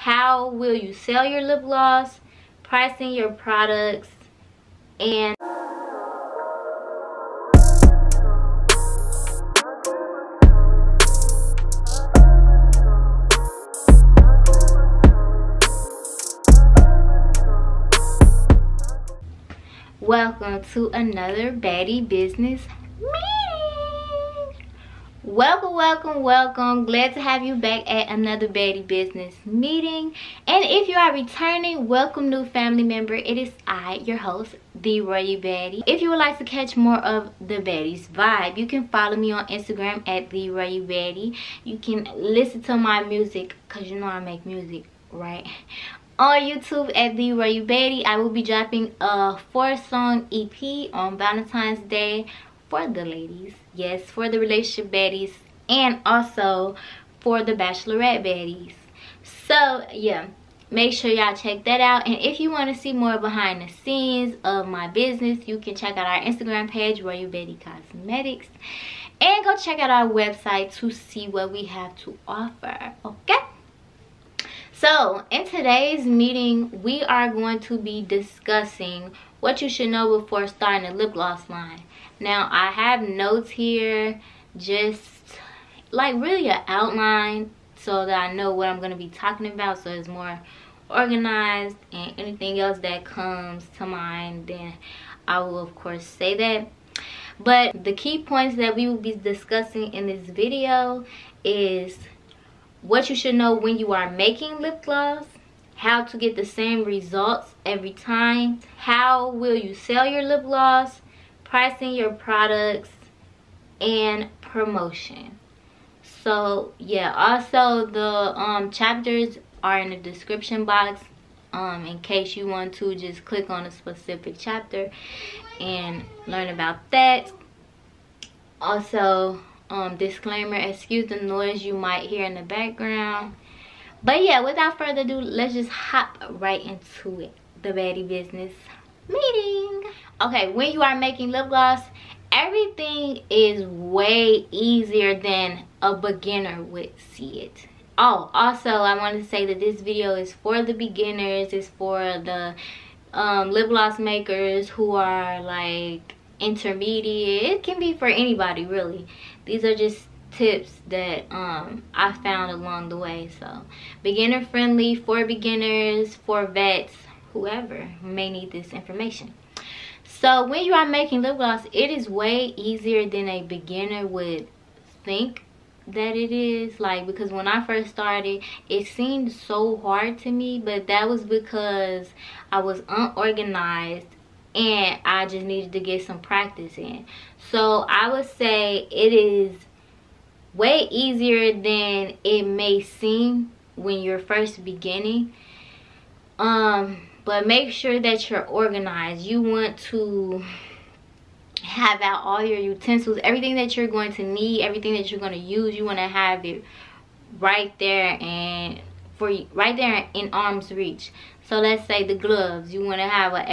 how will you sell your lip gloss, pricing your products, and welcome to another Baddie business meeting. Welcome. Glad to have you back at another Baddie business meeting. And if you are returning, welcome new family member. It is I, your host, the RoyalBaddie. If you would like to catch more of the Baddie's vibe, you can follow me on Instagram at the RoyalBaddie. You can listen to my music, because you know I make music, right? On YouTube at the RoyalBaddie. I will be dropping a 4-song EP on Valentine's Day for the ladies. Yes, for the relationship baddies and also for the bachelorette baddies. So yeah, make sure y'all check that out. And if you want to see more behind the scenes of my business, you can check out our Instagram page, RoyalBaddieCosmetics, and go check out our website to see what we have to offer. Okay, so in today's meeting, we are going to be discussing what you should know before starting a lip gloss line. Now, I have notes here, just like really an outline so that I know what I'm going to be talking about, so it's more organized, and anything else that comes to mind, then I will of course say that. But the key points that we will be discussing in this video is what you should know when you are making lip gloss, how to get the same results every time, how will you sell your lip gloss, pricing your products, and promotion. So yeah, also the chapters are in the description box in case you want to just click on a specific chapter and learn about that. Also, disclaimer, excuse the noise you might hear in the background. But yeah, without further ado, let's just hop right into it. The Baddie business meeting. Okay, when you are making lip gloss, everything is way easier than a beginner would see it. Oh, also I want to say that this video is for the beginners. It's for the lip gloss makers who are like intermediate. It can be for anybody really. These are just tips that I found along the way. So beginner friendly, for beginners, for vets, whoever may need this information. So when you are making lip gloss, it is way easier than a beginner would think that it is. Like, because when I first started, it seemed so hard to me, but that was because I was unorganized and I just needed to get some practice in. So I would say it is way easier than it may seem when you're first beginning. But make sure that you're organized. You want to have out all your utensils, everything that you're going to need, everything that you're going to use. You want to have it right there, and right there in arm's reach. So let's say the gloves, you want to have an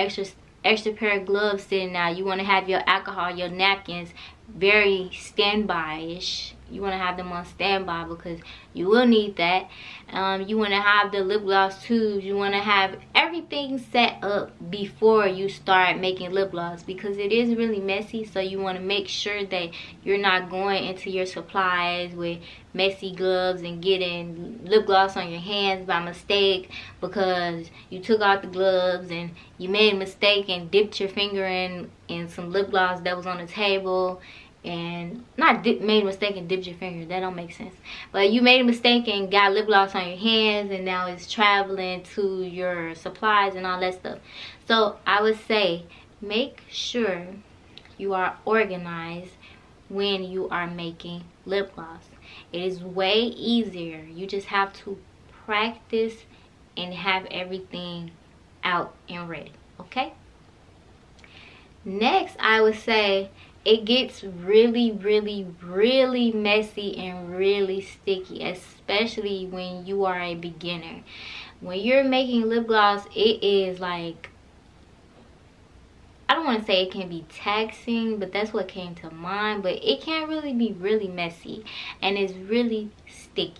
extra pair of gloves sitting out. You want to have your alcohol, your napkins very standby-ish. You want to have them on standby because you will need that. You want to have the lip gloss tubes. You want to have everything set up before you start making lip gloss, because it is really messy. So you want to make sure that you're not going into your supplies with messy gloves and getting lip gloss on your hands by mistake because you took out the gloves and you made a mistake and dipped your finger in some lip gloss that was on the table. And made a mistake and dipped your finger. That don't make sense. But you made a mistake and got lip gloss on your hands, and now it's traveling to your supplies and all that stuff. So I would say make sure you are organized when you are making lip gloss. It is way easier. You just have to practice and have everything out and ready. Okay? Next, I would say it gets really messy and really sticky, especially when you are a beginner. When you're making lip gloss, it is like, I don't want to say it can be taxing, but that's what came to mind. But it can really be really messy, and it's really sticky.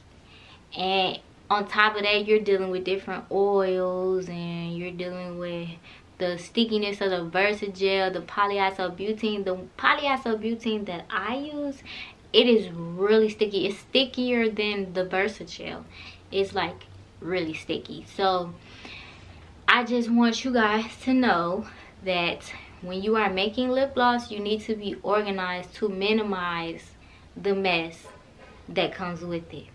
And on top of that, you're dealing with different oils, and you're dealing with the stickiness of the Versagel, the polyisobutene. The polyisobutene that I use, it is really sticky. It's stickier than the Versagel. It's like really sticky. So I just want you guys to know that when you are making lip gloss, you need to be organized to minimize the mess that comes with it.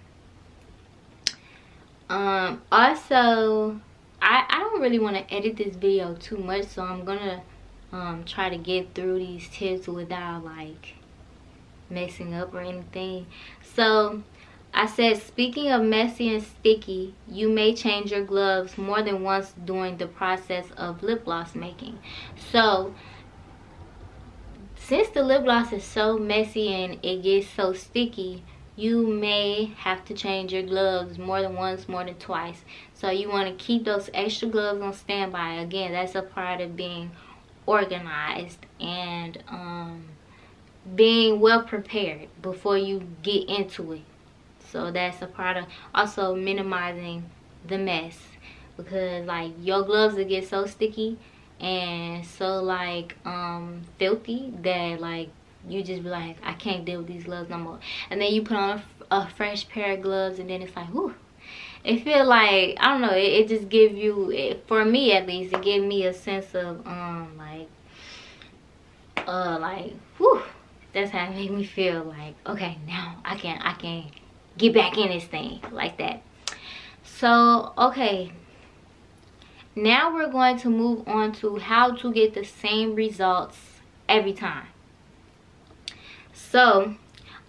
Also, I don't really want to edit this video too much, so I'm gonna try to get through these tips without like messing up or anything. So I said, speaking of messy and sticky, you may change your gloves more than once during the process of lip gloss making. So since the lip gloss is so messy and it gets so sticky, you may have to change your gloves more than once, more than twice. So you want to keep those extra gloves on standby. Again, that's a part of being organized and being well prepared before you get into it. So that's a part of also minimizing the mess, because like your gloves will get so sticky and so like filthy that like you just be like, I can't deal with these gloves no more. And then you put on a fresh pair of gloves, and then it's like, whew. It feel like, I don't know, it just give you, for me at least, it gave me a sense of like whew. That's how it made me feel. Like, okay, now I can get back in this thing like that. So okay, now we're going to move on to how to get the same results every time. So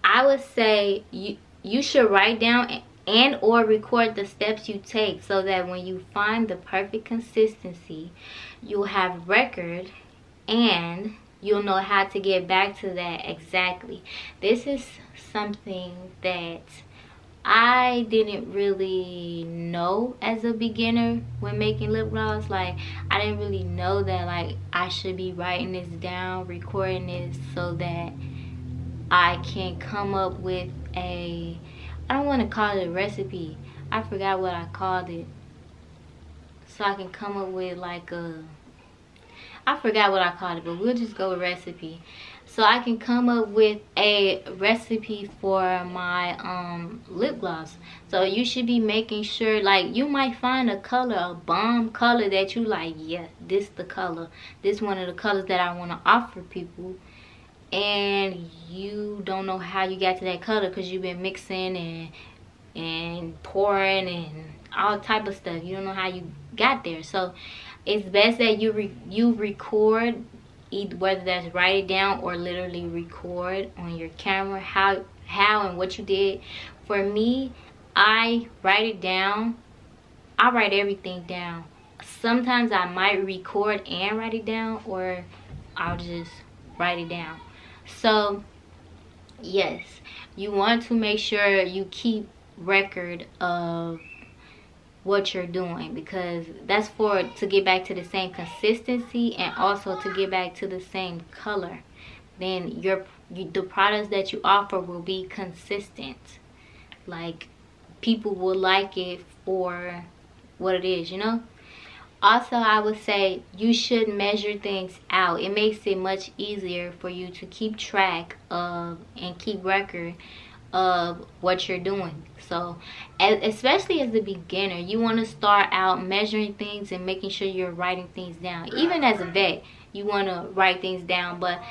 I would say you should write down and or record the steps you take, so that when you find the perfect consistency, you'll have record and you'll know how to get back to that exactly. This is something that I didn't really know as a beginner when making lip gloss. Like, I didn't really know that like I should be writing this down, recording this, so that I can come up with a, I don't want to call it a recipe, I forgot what I called it, so I can come up with like a, I forgot what I called it, but we'll just go with recipe. So I can come up with a recipe for my lip gloss. So you should be making sure, like, you might find a color, a bomb color that you like, yeah, this the color, this one of the colors that I want to offer people, and you don't know how you got to that color because you've been mixing and pouring and all type of stuff. You don't know how you got there. So it's best that you record, either whether that's write it down or literally record on your camera how and what you did. For me, I write it down. I write everything down. Sometimes I might record and write it down, or I'll just write it down. So yes, you want to make sure you keep record of what you're doing, because that's to get back to the same consistency and also to get back to the same color. Then the products that you offer will be consistent. Like, people will like it for what it is, you know. Also, I would say you should measure things out. It makes it much easier for you to keep track of and keep record of what you're doing. So especially as a beginner, you want to start out measuring things and making sure you're writing things down. Even as a vet, you want to write things down. But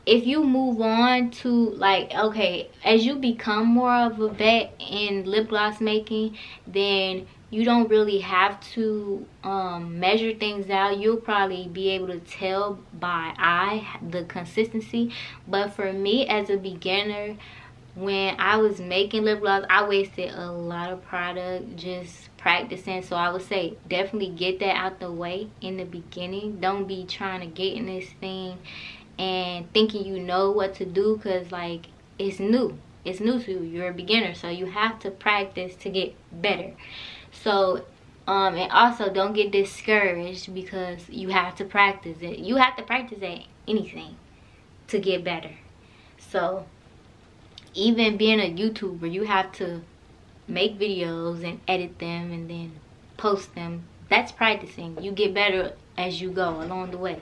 if you move on to, like, okay, as you become more of a vet in lip gloss making, then you don't really have to measure things out. You'll probably be able to tell by eye the consistency. But for me as a beginner, when I was making lip gloss, I wasted a lot of product just practicing. So I would say definitely get that out the way in the beginning. Don't be trying to get in this thing and thinking you know what to do, because like it's new to you. You're a beginner, so you have to practice to get better. So and also don't get discouraged, because you have to practice it. You have to practice at anything to get better. So even being a YouTuber, you have to make videos and edit them and then post them. That's practicing. You get better as you go along the way.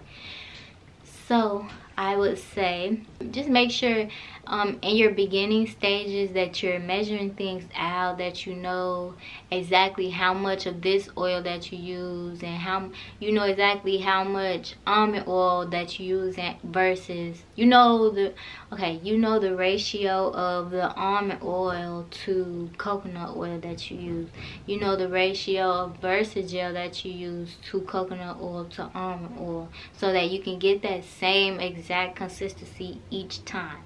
So I would say just make sure in your beginning stages that you're measuring things out, that you know exactly how much of this oil that you use, and how you know exactly how much almond oil that you use versus you know the ratio of the almond oil to coconut oil that you use. You know the ratio of Versagel that you use to coconut oil to almond oil, so that you can get that same exact consistency each time.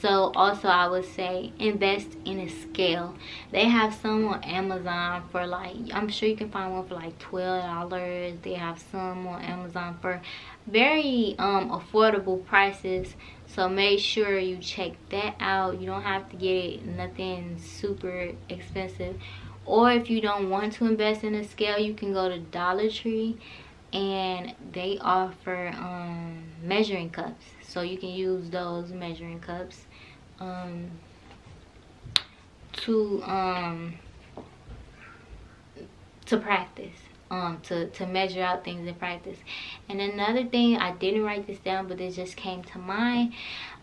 So also I would say invest in a scale. They have some on Amazon for like, I'm sure you can find one for like $12. They have some on Amazon for very affordable prices. So make sure you check that out. You don't have to get nothing super expensive. Or if you don't want to invest in a scale, you can go to Dollar Tree and they offer measuring cups. So you can use those measuring cups to practice, to measure out things in practice. And another thing, I didn't write this down, but it just came to mind.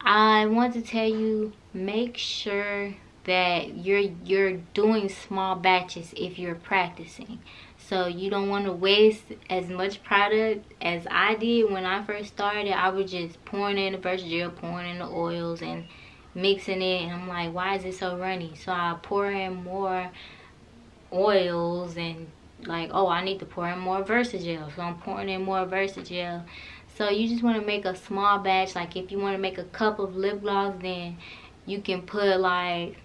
I want to tell you, make sure that you're doing small batches if you're practicing. So you don't want to waste as much product as I did when I first started. I was just pouring in the Versagel, pouring in the oils and mixing it, and I'm like, why is it so runny? So I pour in more oils and like, oh, I need to pour in more Versagel, so I'm pouring in more Versagel. So you just want to make a small batch. Like if you want to make a cup of lip gloss, then you can put like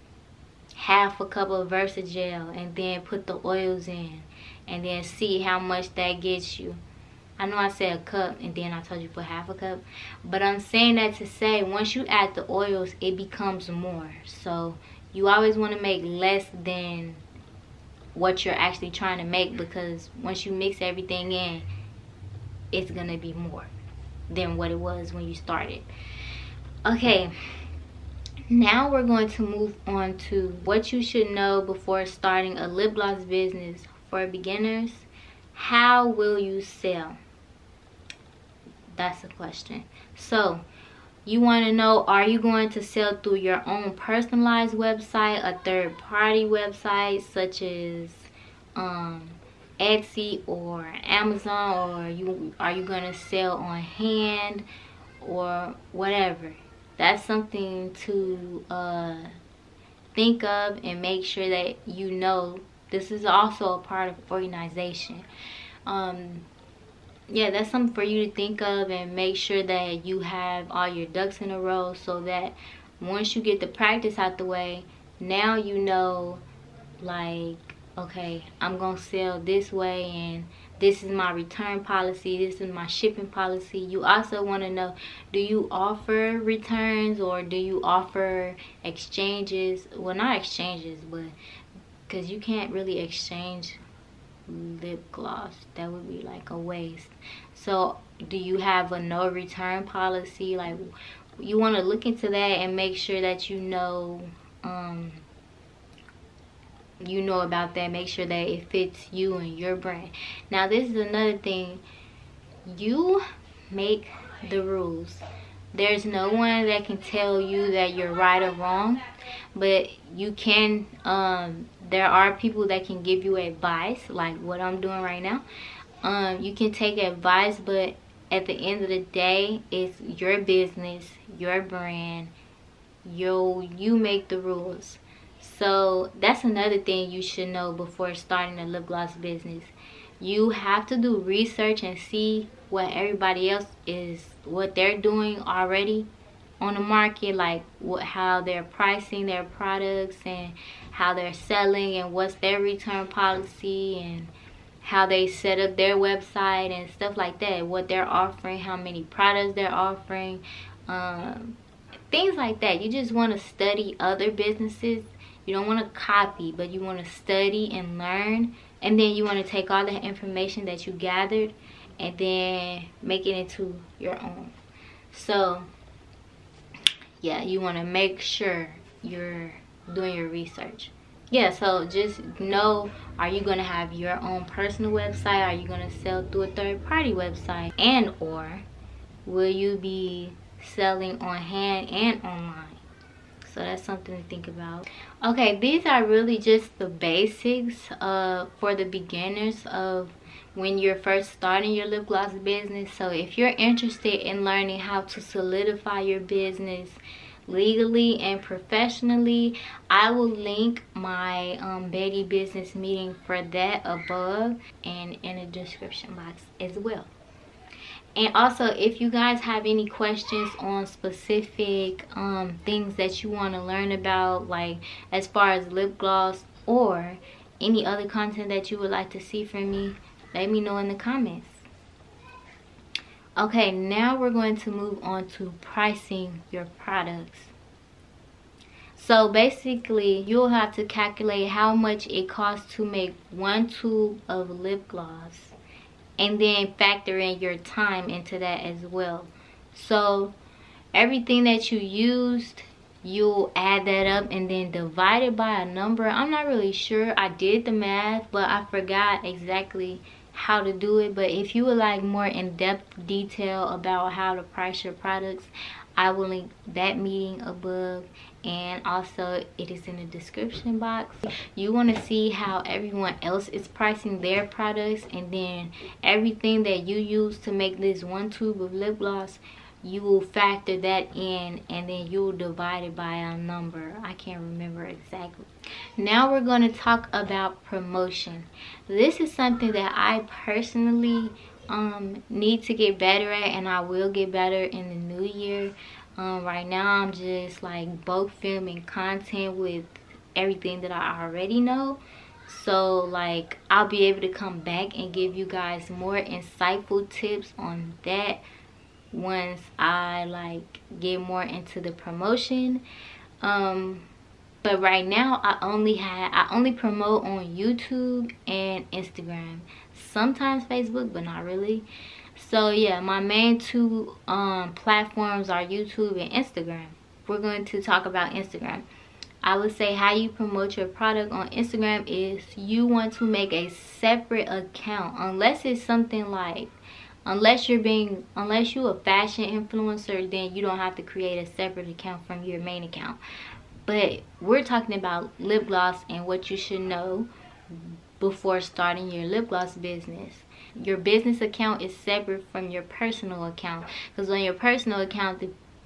half a cup of Versagel and then put the oils in and then see how much that gets you. I know I said a cup and then I told you put half a cup, but I'm saying that to say once you add the oils, it becomes more. So you always want to make less than what you're actually trying to make, because once you mix everything in, it's gonna be more than what it was when you started. Okay, now we're going to move on to what you should know before starting a lip gloss business for beginners. How will you sell? That's the question. So you want to know, are you going to sell through your own personalized website, a third-party website such as Etsy or Amazon, or are you going to sell on hand or whatever? That's something to think of and make sure that you know. This is also a part of organization. Yeah, that's something for you to think of and make sure that you have all your ducks in a row, so that once you get the practice out the way, now you know, like, okay, I'm gonna sell this way and this is my return policy, this is my shipping policy. You also want to know, do you offer returns or do you offer exchanges? Well, not exchanges, but because you can't really exchange lip gloss, that would be like a waste. So do you have a no return policy? Like, you want to look into that and make sure that you know about that. Make sure that it fits you and your brand. Now this is another thing, you make the rules. There's no one that can tell you that you're right or wrong, but you can there are people that can give you advice, like what I'm doing right now. You can take advice, but at the end of the day, it's your business, your brand. You make the rules. So that's another thing you should know before starting a lip gloss business. You have to do research and see what everybody else is, what they're doing already on the market, like how they're pricing their products and how they're selling and what's their return policy and how they set up their website and stuff like that, what they're offering, how many products they're offering, things like that. You just want to study other businesses. You don't want to copy, but you want to study and learn, and then you want to take all the information that you gathered and then make it into your own. So yeah, you want to make sure you're doing your research. yeah, so just know, are you going to have your own personal website? Are you going to sell through a third-party website? And or will you be selling on hand and online? So that's something to think about. Okay, these are really just the basics for the beginners of when you're first starting your lip gloss business. So if you're interested in learning how to solidify your business legally and professionally, I will link my Baddie business meeting for that above and in the description box as well. And also, if you guys have any questions on specific things that you want to learn about, like as far as lip gloss or any other content that you would like to see from me, let me know in the comments. Okay, now we're going to move on to pricing your products. So basically, you'll have to calculate how much it costs to make 1 tube of lip gloss, and then factor in your time into that as well. So everything that you used, you'll add that up and then divide it by a number. I'm not really sure. I did the math, but I forgot exactly how to do it. But if you would like more in-depth detail about how to price your products, I will link that meeting above, and also it is in the description box. You want to see how everyone else is pricing their products, and then everything that you use to make this 1 tube of lip gloss, you will factor that in, and then you'll divide it by a number. I can't remember exactly. Now we're going to talk about promotion. This is something that I personally need to get better at, and I will get better in the new year. Right now I'm just like bulk filming content with everything that I already know, so like I'll be able to come back and give you guys more insightful tips on that once I like get more into the promotion. But right now I only promote on YouTube and Instagram, sometimes Facebook, but not really. So yeah, my main two platforms are YouTube and Instagram. We're going to talk about Instagram. I would say how you promote your product on Instagram is you want to make a separate account, unless it's something like, unless you're a fashion influencer, then you don't have to create a separate account from your main account. But we're talking about lip gloss and what you should know before starting your lip gloss business. Your business account is separate from your personal account, because on your personal account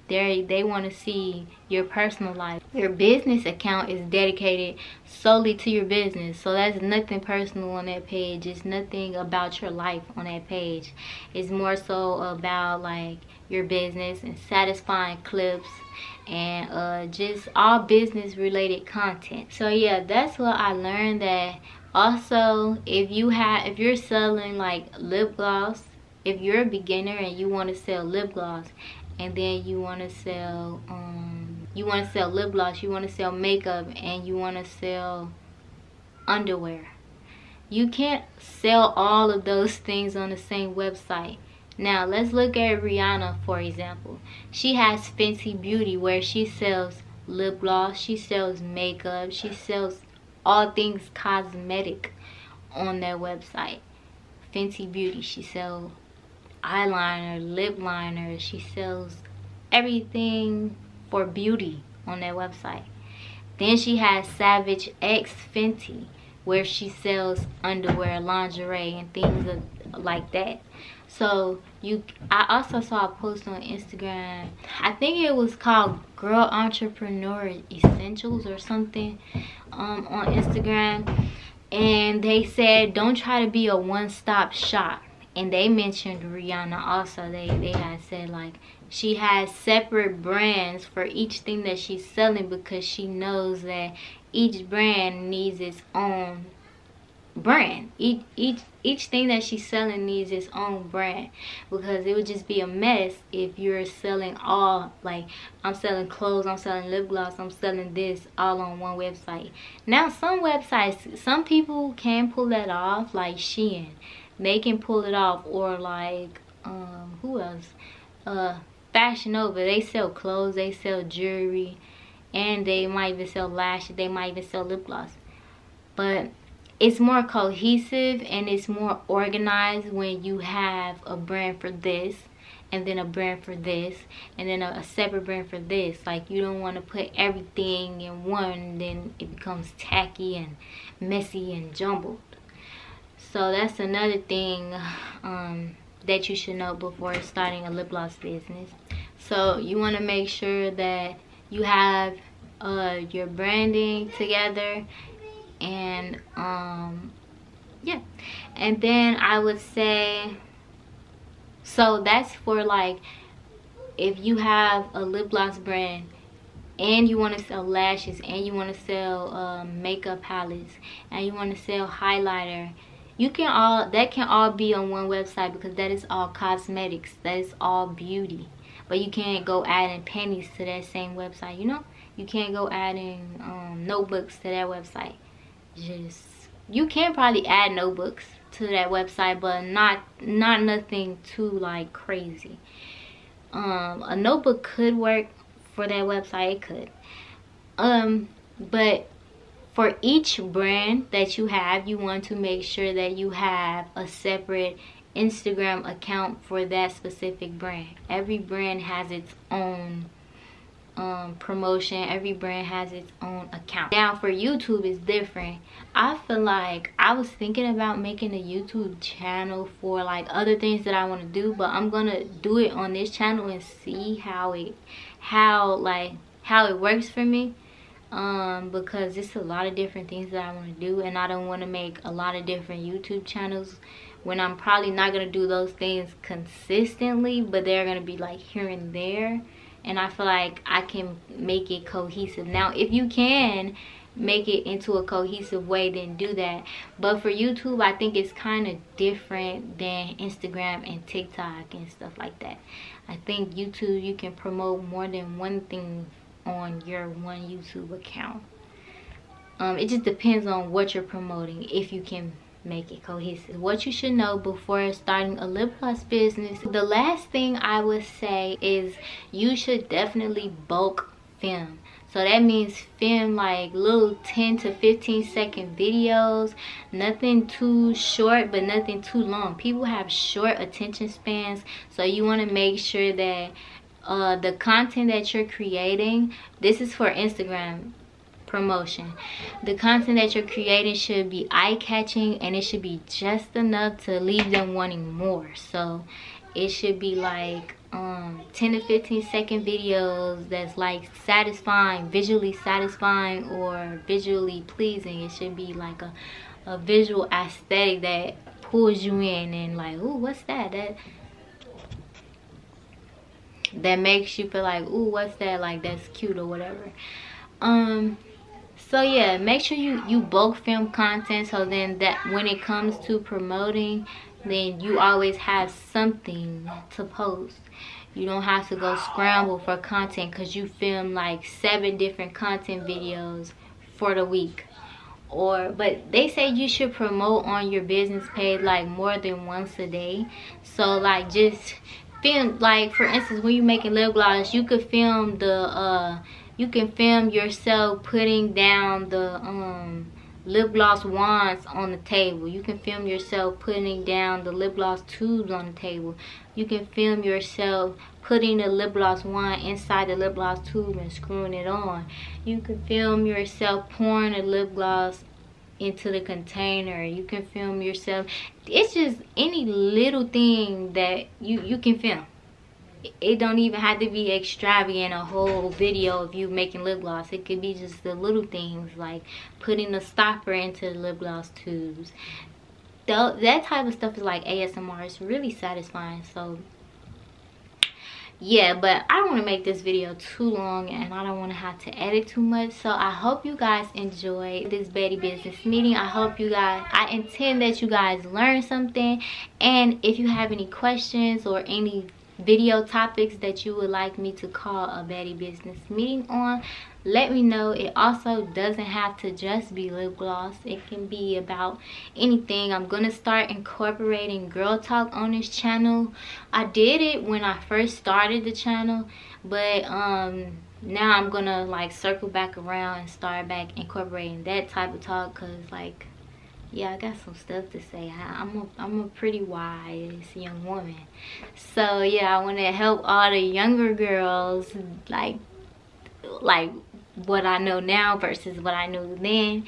they want to see your personal life. Your business account is dedicated solely to your business, so that's nothing personal on that page. It's nothing about your life on that page. It's more so about like your business and satisfying clips and just all business related content. So yeah, that's what I learned. That also, if you're selling like lip gloss, if you're a beginner and you want to sell lip gloss, and then you want to sell lip gloss, you want to sell makeup, and you want to sell underwear, you can't sell all of those things on the same website. Now let's look at Rihanna, for example. She has Fenty Beauty, where she sells lip gloss, she sells makeup, she sells all things cosmetic on their website. Fenty Beauty, she sells eyeliner, lip liner, she sells everything for beauty on their website. Then she has Savage X Fenty, where she sells underwear, lingerie, and things like that. So I also saw a post on Instagram, I think it was called Girl Entrepreneur Essentials or something, on Instagram, and they said don't try to be a one-stop shop. And they mentioned Rihanna also. They had said like she has separate brands for each thing that she's selling, because she knows that each brand needs its own brand. Each thing that she's selling needs its own brand, because it would just be a mess if you're selling all, like I'm selling clothes, I'm selling lip gloss, I'm selling this all on one website. Now some websites, some people can pull that off, like Shein, they can pull it off, or like who else, Fashion Nova, they sell clothes, they sell jewelry, and they might even sell lashes, they might even sell lip gloss. but it's more cohesive and it's more organized when you have a brand for this, and then a brand for this, and then a separate brand for this. Like, you don't want to put everything in one, then it becomes tacky and messy and jumbled. So that's another thing that you should know before starting a lip gloss business. So you want to make sure that you have your branding together, and yeah. And then I would say, so that's for like, if you have a lip gloss brand and you want to sell lashes, and you want to sell makeup palettes, and you want to sell highlighter, you can that can all be on one website, because that is all cosmetics, that is all beauty. But you can't go adding panties to that same website, you know. You can't go adding notebooks to that website. Just, you can probably add notebooks to that website, but not nothing too like crazy. A notebook could work for that website, it could. But for each brand that you have, you want to make sure that you have a separate Instagram account for that specific brand. Every brand has its own promotion. Every brand has its own account. Now for YouTube, it's different. I feel like I was thinking about making a YouTube channel for like other things that I want to do, but I'm gonna do it on this channel and see how it works for me. Because it's a lot of different things that I want to do, and I don't want to make a lot of different YouTube channels when I'm probably not going to do those things consistently, but they're going to be like here and there. And I feel like I can make it cohesive. Now, if you can make it into a cohesive way, then do that. But for YouTube, I think it's kind of different than Instagram and TikTok and stuff like that. I think YouTube, you can promote more than one thing on your one YouTube account. It just depends on what you're promoting, if you can make it cohesive. What you should know before starting a lip gloss business, the last thing I would say is you should definitely bulk film. So that means film like little 10 to 15 second videos. Nothing too short, but nothing too long. People have short attention spans, so you want to make sure that the content that you're creating, this is for Instagram promotion, the content that you're creating should be eye-catching, and it should be just enough to leave them wanting more. So it should be like 10 to 15 second videos that's like satisfying, visually satisfying or visually pleasing. It should be like a visual aesthetic that pulls you in and like, ooh, what's that? That makes you feel like, ooh, what's that? Like, that's cute or whatever. So yeah, make sure you bulk film content, so then that when it comes to promoting, then you always have something to post. You don't have to go scramble for content because you film like 7 different content videos for the week. But they say you should promote on your business page like more than once a day. So like, just film, like for instance, when you're making lip gloss, you could film you can film yourself putting down the lip gloss wands on the table. You can film yourself putting down the lip gloss tubes on the table. You can film yourself putting the lip gloss wand inside the lip gloss tube and screwing it on. You can film yourself pouring the lip gloss into the container. You can film yourself. It's just any little thing that you can film. It don't even have to be extravagant, a whole video of you making lip gloss. It could be just the little things like putting a stopper into the lip gloss tubes. That type of stuff is like ASMR. It's really satisfying. So yeah, but I don't want to make this video too long, and I don't want to have to edit too much. So I hope you guys enjoyed this Baddie business meeting. I intend that you guys learn something. And if you have any questions or any video topics that you would like me to call a Baddie business meeting on, let me know. It also doesn't have to just be lip gloss. It can be about anything. I'm gonna start incorporating girl talk on this channel. I did it when I first started the channel, but now I'm gonna like circle back around and start back incorporating that type of talk, because like, yeah, I got some stuff to say. I'm a pretty wise young woman, so yeah, I want to help all the younger girls like what I know now versus what I knew then.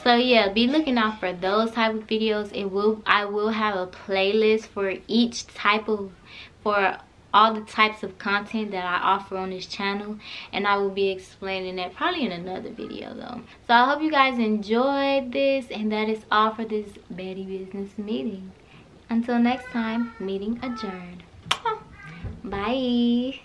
So yeah, be looking out for those type of videos. I will have a playlist for each type of, for all the types of content that I offer on this channel, and I will be explaining that probably in another video though. So I hope you guys enjoyed this, and that is all for this Baddie business meeting. Until next time, meeting adjourned. Bye.